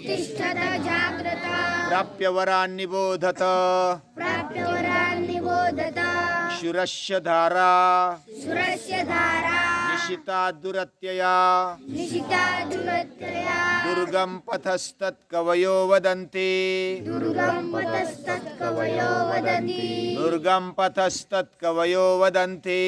उत्तिष्ठत जाग्रत प्राप्य वरान् निबोधत प्राप्य वरान् निबोधत शूरस्य धारा सुरस्य धारा निशिता दुरत्यया निशिता दुरत्यया दुर्गम पथस्तत्कवयो वदन्ति दुर्गम पतस्तत्कवयो वदन्ति दुर्गम पथस्तत्कवयो वदन्ति।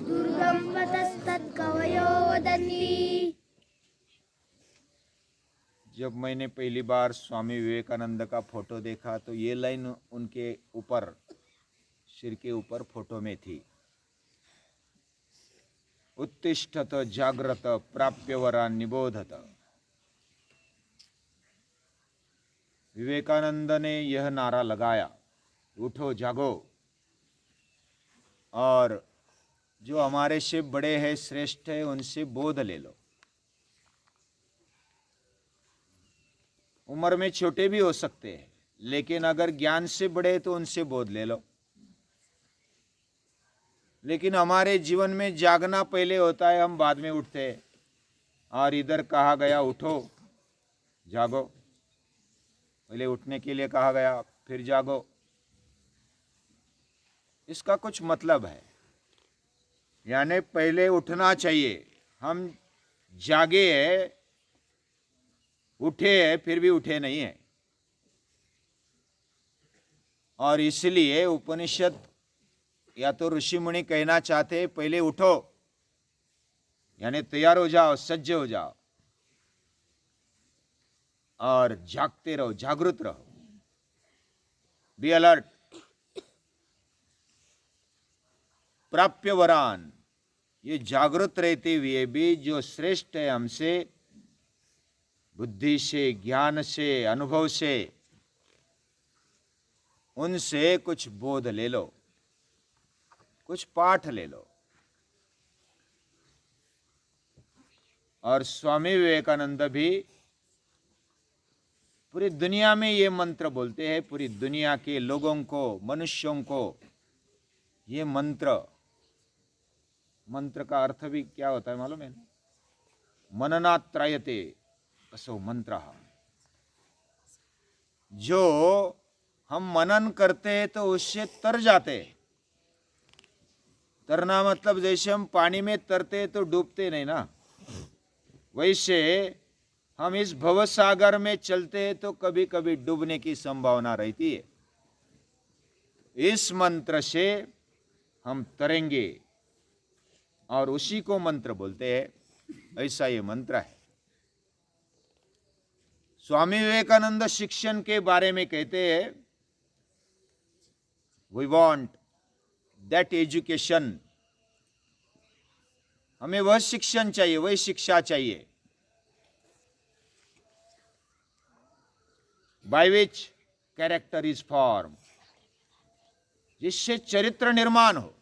दुर्गम पतस्तत्कवयो वदन्ति। जब मैंने पहली बार स्वामी विवेकानंद का फोटो देखा तो ये लाइन उनके ऊपर, सिर के ऊपर फोटो में थी, उत्तिष्ठत जाग्रत प्राप्य वरान् निबोधत। विवेकानंद ने यह नारा लगाया, उठो जागो, और जो हमारे से बड़े हैं, श्रेष्ठ है, उनसे बोध ले लो। उम्र में छोटे भी हो सकते हैं, लेकिन अगर ज्ञान से बड़े तो उनसे बोध ले लो। लेकिन हमारे जीवन में जागना पहले होता है, हम बाद में उठते हैं। और इधर कहा गया उठो जागो, पहले उठने के लिए कहा गया, फिर जागो। इसका कुछ मतलब है, यानी पहले उठना चाहिए। हम जागे हैं, उठे हैं, फिर भी उठे नहीं है। और इसलिए उपनिषद या तो ऋषि मुनि कहना चाहते हैं, पहले उठो, यानी तैयार हो जाओ, सज्ज हो जाओ, और जागते रहो, जागृत रहो, बी अलर्ट। प्राप्य वरान, ये जागृत रहते हुए भी जो श्रेष्ठ है हमसे, बुद्धि से, ज्ञान से, अनुभव से, उनसे कुछ बोध ले लो, कुछ पाठ ले लो। और स्वामी विवेकानंद भी पूरी दुनिया में ये मंत्र बोलते हैं, पूरी दुनिया के लोगों को, मनुष्यों को ये मंत्र का अर्थ भी क्या होता है मालूम है? मननात्रायते असो मंत्र। जो हम मनन करते हैं तो उससे तर जाते हैं। तरना मतलब जैसे हम पानी में तरते तो डूबते नहीं ना, वैसे हम इस भवसागर में चलते हैं तो कभी कभी डूबने की संभावना रहती है। इस मंत्र से हम तरेंगे, और उसी को मंत्र बोलते हैं। ऐसा ये मंत्र है। स्वामी विवेकानंद शिक्षण के बारे में कहते हैं, वी वांट दैट एजुकेशन, हमें वह शिक्षण चाहिए, वही शिक्षा चाहिए, by which character is form, जिससे चरित्र निर्माण हो,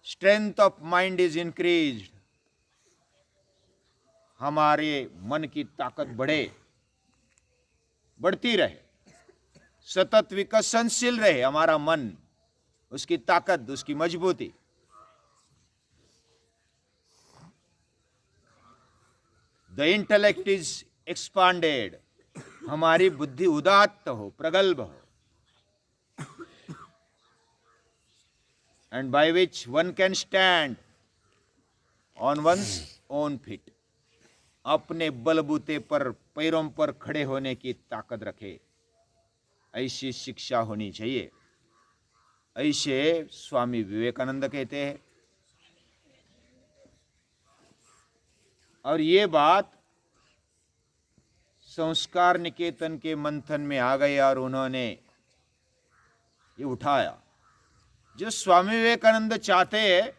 strength of mind is increased, हमारे मन की ताकत बढ़ती रहे, सतत विकसनशील रहे हमारा मन, उसकी ताकत, उसकी मजबूती। द इंटेलेक्ट इज एक्सपांडेड, हमारी बुद्धि उदात्त हो, प्रगल्भ हो, and by which one can stand on one's own feet, अपने बलबूते पर, पैरों पर खड़े होने की ताकत रखे। ऐसी शिक्षा होनी चाहिए, ऐसे स्वामी विवेकानंद कहते हैं। और ये बात संस्कार निकेतन के मंथन में आ गई और उन्होंने ये उठाया। जो स्वामी विवेकानंद चाहते हैं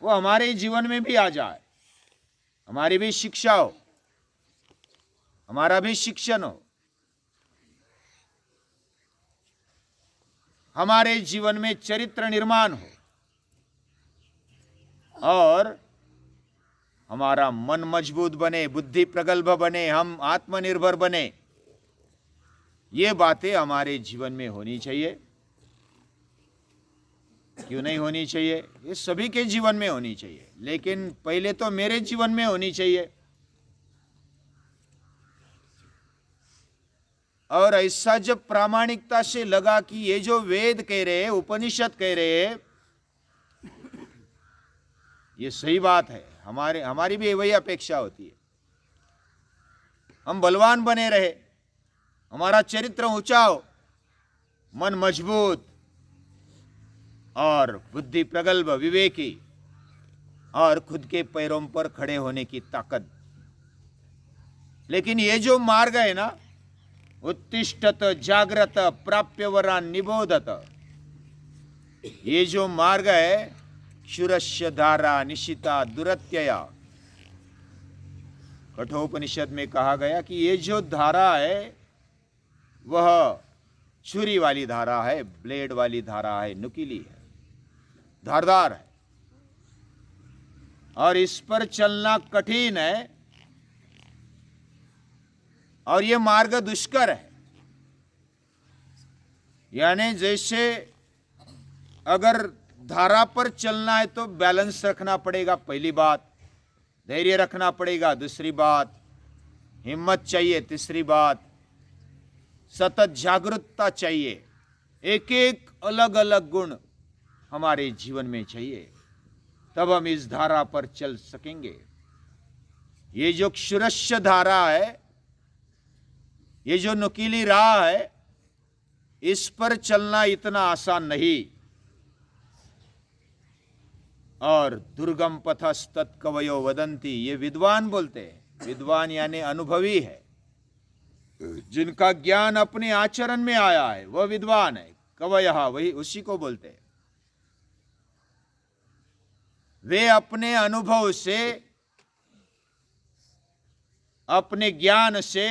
वो हमारे जीवन में भी आ जाए, हमारी भी शिक्षा हो, हमारा भी शिक्षण हो, हमारे जीवन में चरित्र निर्माण हो, और हमारा मन मजबूत बने, बुद्धि प्रगल्भ बने, हम आत्मनिर्भर बने। ये बातें हमारे जीवन में होनी चाहिए। क्यों नहीं होनी चाहिए? ये सभी के जीवन में होनी चाहिए, लेकिन पहले तो मेरे जीवन में होनी चाहिए। और ऐसा जब प्रामाणिकता से लगा कि ये जो वेद कह रहे हैं, उपनिषद कह रहे हैं, ये सही बात है, हमारी भी वही अपेक्षा होती है। हम बलवान बने रहे, हमारा चरित्र ऊंचा हो, मन मजबूत और बुद्धि प्रगल्भ, विवेकी और खुद के पैरों पर खड़े होने की ताकत। लेकिन ये जो मार्ग है ना, उत्तिष्ठत जागृत प्राप्य वरान निबोधत, ये जो मार्ग है, क्षुरस्य धारा निशिता दुरत्यया, कठोपनिषद में कहा गया कि ये जो धारा है वह छुरी वाली धारा है, ब्लेड वाली धारा है, नुकीली है, धारदार है, और इस पर चलना कठिन है, और ये मार्ग दुष्कर है। यानी जैसे अगर धारा पर चलना है तो बैलेंस रखना पड़ेगा, पहली बात, धैर्य रखना पड़ेगा, दूसरी बात हिम्मत चाहिए, तीसरी बात सतत जागरूकता चाहिए। एक एक अलग अलग गुण हमारे जीवन में चाहिए, तब हम इस धारा पर चल सकेंगे। ये जो क्षुरस्य धारा है, ये जो नुकीली राह है, इस पर चलना इतना आसान नहीं। और दुर्गम पथस्तत् कवयो वदंती, ये विद्वान बोलते हैं। विद्वान यानी अनुभवी है, जिनका ज्ञान अपने आचरण में आया है वह विद्वान है। कवयः वही उसी को बोलते हैं। वे अपने अनुभव से, अपने ज्ञान से,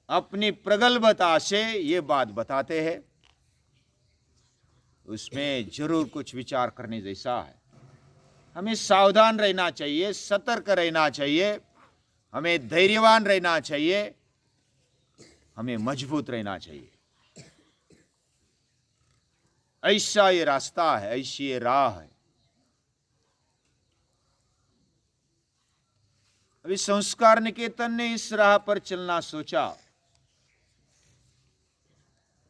अपनी प्रगल्भता से ये बात बताते हैं। उसमें जरूर कुछ विचार करने जैसा है। हमें सावधान रहना चाहिए, सतर्क रहना चाहिए, हमें धैर्यवान रहना चाहिए, हमें मजबूत रहना चाहिए। ऐसा ये रास्ता है, ऐसी ये राह है। अभी संस्कार निकेतन ने इस राह पर चलना सोचा।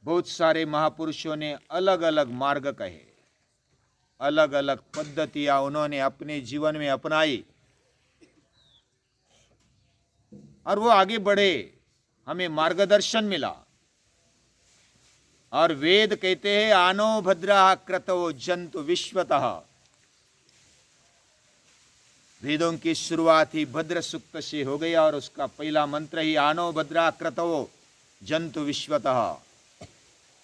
बहुत सारे महापुरुषों ने अलग अलग मार्ग कहे, अलग अलग पद्धतियां उन्होंने अपने जीवन में अपनाई और वो आगे बढ़े, हमें मार्गदर्शन मिला। और वेद कहते हैं आनो भद्रा क्रतो जंतु विश्वतः। वेदों की शुरुआत ही भद्र सूक्त से हो गई और उसका पहला मंत्र ही आनो भद्रा क्रतो जंतु विश्वतः।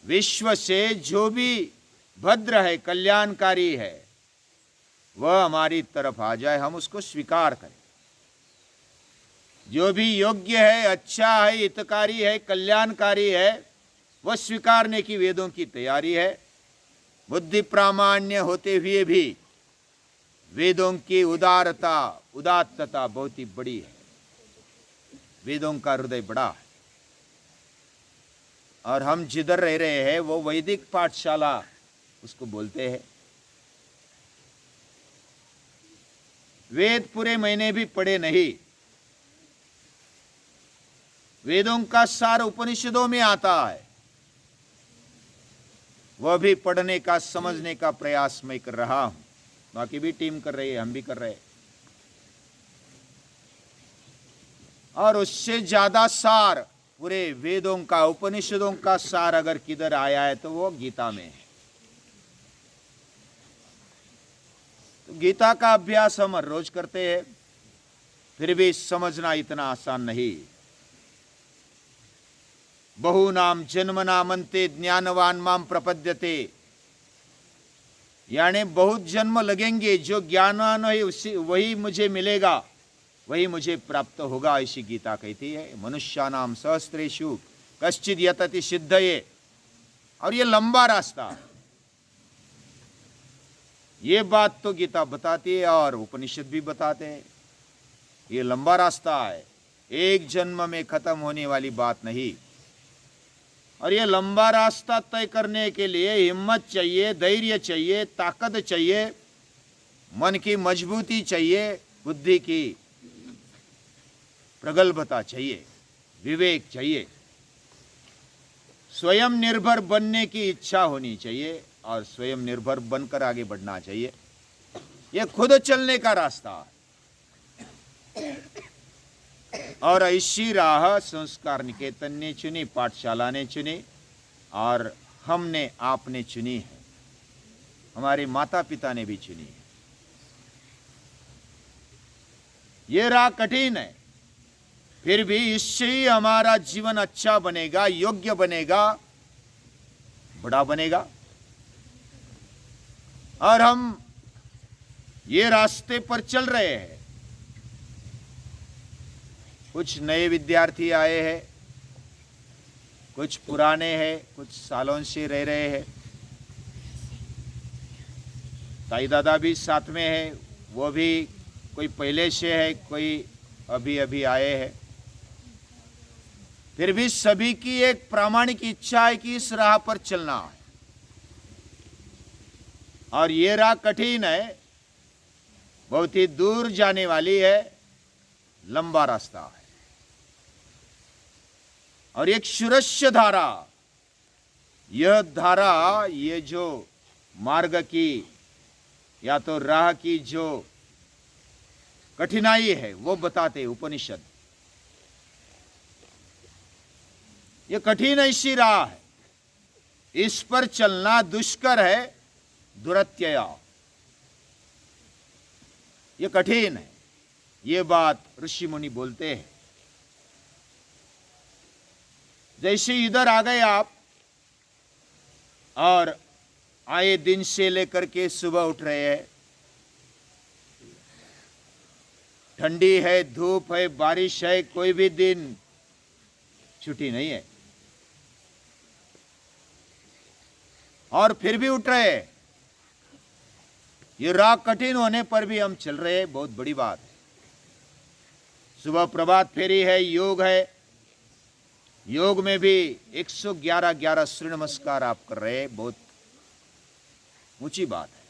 विश्व से जो भी भद्र है, कल्याणकारी है, वह हमारी तरफ आ जाए, हम उसको स्वीकार करें। जो भी योग्य है, अच्छा है, हितकारी है, कल्याणकारी है, वह स्वीकारने की वेदों की तैयारी है। बुद्धि प्रामाण्य होते हुए भी वेदों की उदारता, उदात्तता बहुत ही बड़ी है। वेदों का हृदय बड़ा है। और हम जिधर रह रहे हैं वो वैदिक पाठशाला उसको बोलते हैं। वेद पूरे महीने भी पढ़े नहीं। वेदों का सार उपनिषदों में आता है, वह भी पढ़ने का, समझने का प्रयास मैं कर रहा हूं। बाकी भी टीम कर रही है, हम भी कर रहे हैं। और उससे ज्यादा सार पूरे वेदों का, उपनिषदों का सार अगर किधर आया है तो वो गीता में है। तो गीता का अभ्यास हम हर रोज करते हैं, फिर भी समझना इतना आसान नहीं। बहुनाम जन्मनामन्ते ज्ञानवान माम प्रपद्यते, यानी बहुत जन्म लगेंगे, जो ज्ञानवान है उसी वही मुझे मिलेगा, वही मुझे प्राप्त होगा, ऐसी गीता कहती है। मनुष्यानाम सहस्रेषु कश्चिद यतति सिद्धये। और ये लंबा रास्ता है, ये बात तो गीता बताती है और उपनिषद भी बताते हैं। ये लंबा रास्ता है, एक जन्म में खत्म होने वाली बात नहीं। और ये लंबा रास्ता तय करने के लिए हिम्मत चाहिए, धैर्य चाहिए, ताकत चाहिए, मन की मजबूती चाहिए, बुद्धि की प्रगल्भता चाहिए, विवेक चाहिए, स्वयं निर्भर बनने की इच्छा होनी चाहिए और स्वयं निर्भर बनकर आगे बढ़ना चाहिए। यह खुद चलने का रास्ता है और ऐसी राह संस्कार निकेतन ने चुनी, पाठशाला ने चुनी और हमने आपने चुनी है, हमारे माता पिता ने भी चुनी है। ये राह कठिन है, फिर भी इससे ही हमारा जीवन अच्छा बनेगा, योग्य बनेगा, बड़ा बनेगा। और हम ये रास्ते पर चल रहे हैं। कुछ नए विद्यार्थी आए हैं, कुछ पुराने हैं, कुछ सालों से रह रहे हैं। ताई दादा भी साथ में है, वो भी कोई पहले से है, कोई अभी अभी आए हैं। फिर भी सभी की एक प्रामाणिक इच्छा है कि इस राह पर चलना है और ये राह कठिन है, बहुत ही दूर जाने वाली है, लंबा रास्ता है। और एक सुरस्य धारा, यह धारा, ये जो मार्ग की या तो राह की जो कठिनाई है वो बताते उपनिषद। ये कठिन ऐसी राह है, इस पर चलना दुष्कर है, दुरत्यया, ये कठिन है। ये बात ऋषि मुनि बोलते हैं। जैसे इधर आ गए आप और आए दिन से लेकर के सुबह उठ रहे हैं, ठंडी है, धूप है, बारिश है, कोई भी दिन छुट्टी नहीं है और फिर भी उठ रहे हैं। ये राह कठिन होने पर भी हम चल रहे हैं, बहुत बड़ी बात है। सुबह प्रभात फेरी है, योग है, योग में भी 111 सूर्य नमस्कार आप कर रहे हैं, बहुत ऊंची बात है।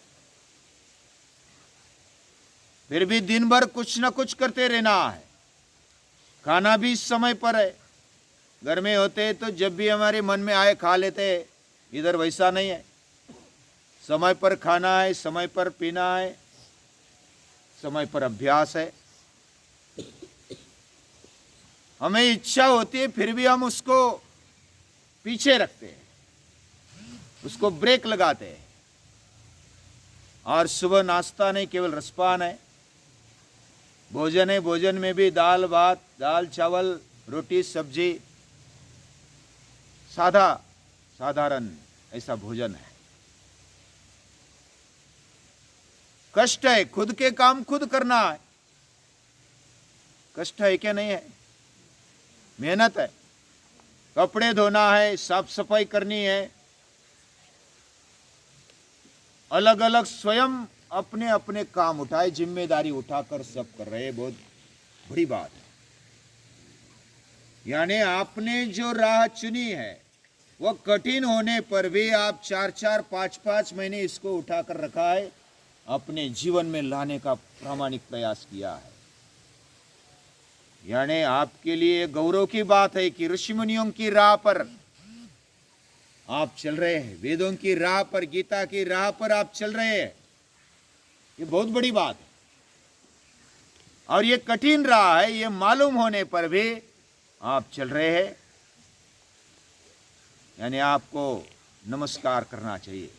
फिर भी दिन भर कुछ ना कुछ करते रहना है। खाना भी समय पर है, घर में होते तो जब भी हमारे मन में आए खा लेते, इधर वैसा नहीं है। समय पर खाना है, समय पर पीना है, समय पर अभ्यास है। हमें इच्छा होती है, फिर भी हम उसको पीछे रखते हैं, उसको ब्रेक लगाते हैं। और सुबह नाश्ता नहीं, केवल रसपान है। भोजन है, भोजन में भी दाल भात, दाल चावल, रोटी सब्जी, साधारण ऐसा भोजन है। कष्ट है, खुद के काम खुद करना है। कष्ट है क्या नहीं है? मेहनत है, कपड़े धोना है, साफ सफाई करनी है, अलग अलग स्वयं अपने अपने काम उठाए, जिम्मेदारी उठाकर सब कर रहे हैं, बहुत बड़ी बात है। यानी आपने जो राह चुनी है वो कठिन होने पर भी आप 4-4, 5-5 महीने इसको उठाकर रखा है, अपने जीवन में लाने का प्रामाणिक प्रयास किया है। यानी आपके लिए गौरव की बात है कि ऋषि मुनियों की राह पर आप चल रहे हैं, वेदों की राह पर, गीता की राह पर आप चल रहे हैं, ये बहुत बड़ी बात है। और ये कठिन राह है, ये मालूम होने पर भी आप चल रहे हैं, यानी आपको नमस्कार करना चाहिए।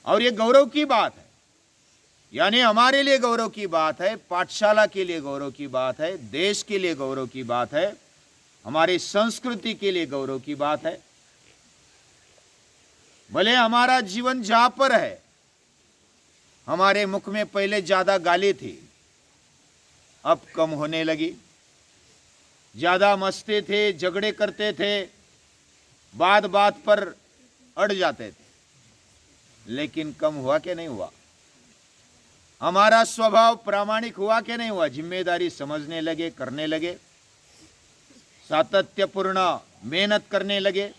और ये गौरव की बात है, यानी हमारे लिए गौरव की बात है, पाठशाला के लिए गौरव की बात है, देश के लिए गौरव की बात है, हमारी संस्कृति के लिए गौरव की बात है। भले हमारा जीवन जहां पर है, हमारे मुख में पहले ज्यादा गाली थी, अब कम होने लगी। ज्यादा मस्ती थे, झगड़े करते थे, बात बात पर अड़ जाते थे, लेकिन कम हुआ कि नहीं हुआ? हमारा स्वभाव प्रामाणिक हुआ कि नहीं हुआ? जिम्मेदारी समझने लगे, करने लगे, सातत्यपूर्ण मेहनत करने लगे।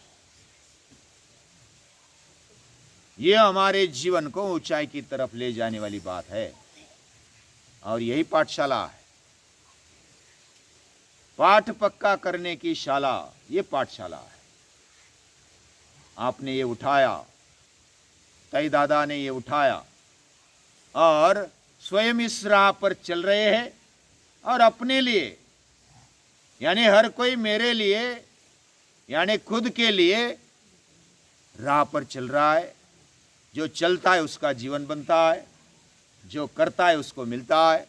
ये हमारे जीवन को ऊंचाई की तरफ ले जाने वाली बात है और यही पाठशाला है। पाठ पक्का करने की शाला, ये पाठशाला है। आपने ये उठाया, ताई दादा ने ये उठाया और स्वयं इस राह पर चल रहे हैं और अपने लिए, यानी हर कोई मेरे लिए, यानी खुद के लिए राह पर चल रहा है। जो चलता है उसका जीवन बनता है, जो करता है उसको मिलता है।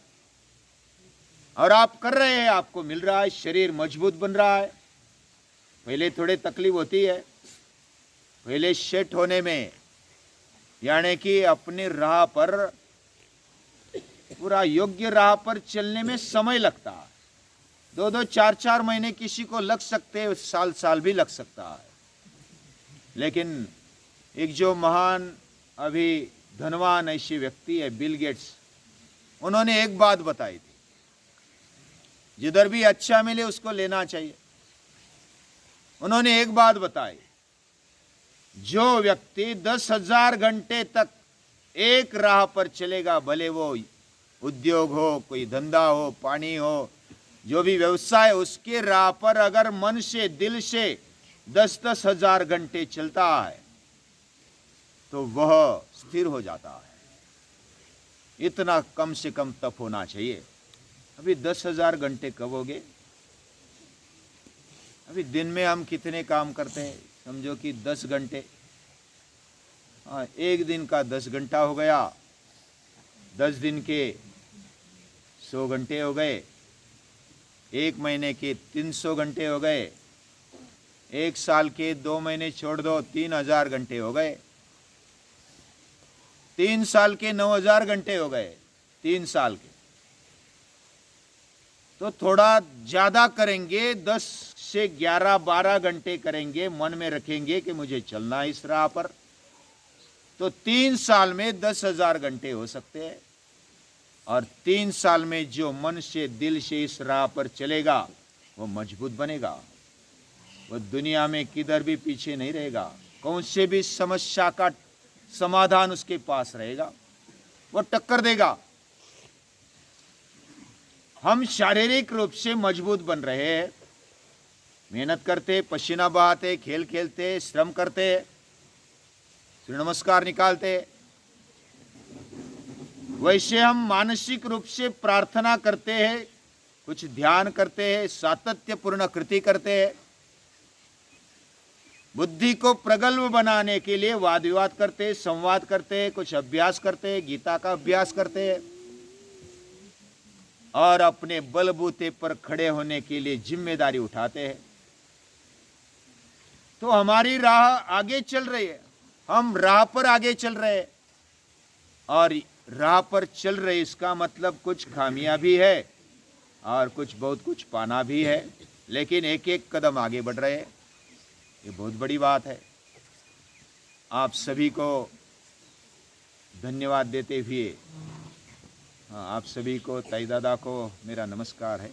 और आप कर रहे हैं, आपको मिल रहा है, शरीर मजबूत बन रहा है। पहले थोड़ी तकलीफ होती है, पहले सेट होने में, यानी कि अपनी राह पर, पूरा योग्य राह पर चलने में समय लगता है। 2-2, 4-4 महीने किसी को लग सकते हैं, साल भी लग सकता है। लेकिन एक जो महान अभी धनवान ऐसी व्यक्ति है, बिल गेट्स, उन्होंने एक बात बताई थी, जिधर भी अच्छा मिले उसको लेना चाहिए। उन्होंने एक बात बताई, जो व्यक्ति 10,000 घंटे तक एक राह पर चलेगा, भले वो उद्योग हो, कोई धंधा हो, पानी हो, जो भी व्यवसाय, उसके राह पर अगर मन से, दिल से 10-10 हजार घंटे चलता है तो वह स्थिर हो जाता है। इतना कम से कम तप होना चाहिए। अभी 10,000 घंटे कब हो गए? अभी दिन में हम कितने काम करते हैं? समझो कि 10 घंटे। हाँ, एक दिन का 10 घंटा हो गया, 10 दिन के 100 घंटे हो गए, एक महीने के 300 घंटे हो गए, एक साल के 2 महीने छोड़ दो, 3,000 घंटे हो गए, 3 साल के 9,000 घंटे हो गए, 3 साल के। तो थोड़ा ज्यादा करेंगे, 10 से 11-12 घंटे करेंगे, मन में रखेंगे कि मुझे चलना है इस राह पर, तो 3 साल में 10,000 घंटे हो सकते हैं। और 3 साल में जो मन से, दिल से इस राह पर चलेगा, वो मजबूत बनेगा। वो दुनिया में किधर भी पीछे नहीं रहेगा, कौन से भी समस्या का समाधान उसके पास रहेगा, वो टक्कर देगा। हम शारीरिक रूप से मजबूत बन रहे हैं, मेहनत करते, पसीना बहाते, खेल खेलते, श्रम करते, सूर्य नमस्कार निकालते। वैसे हम मानसिक रूप से प्रार्थना करते हैं, कुछ ध्यान करते हैं, सातत्यपूर्ण कृति करते हैं, बुद्धि को प्रगल्भ बनाने के लिए वाद विवाद करते, संवाद करते, कुछ अभ्यास करते, गीता का अभ्यास करते, और अपने बलबूते पर खड़े होने के लिए जिम्मेदारी उठाते हैं। तो हमारी राह आगे चल रही है, हम राह पर आगे चल रहे हैं। और राह पर चल रहे, इसका मतलब कुछ खामियां भी है और बहुत कुछ पाना भी है, लेकिन एक एक कदम आगे बढ़ रहे हैं। ये बहुत बड़ी बात है। आप सभी को धन्यवाद देते हुए, आप सभी को, ताई दादा को मेरा नमस्कार है।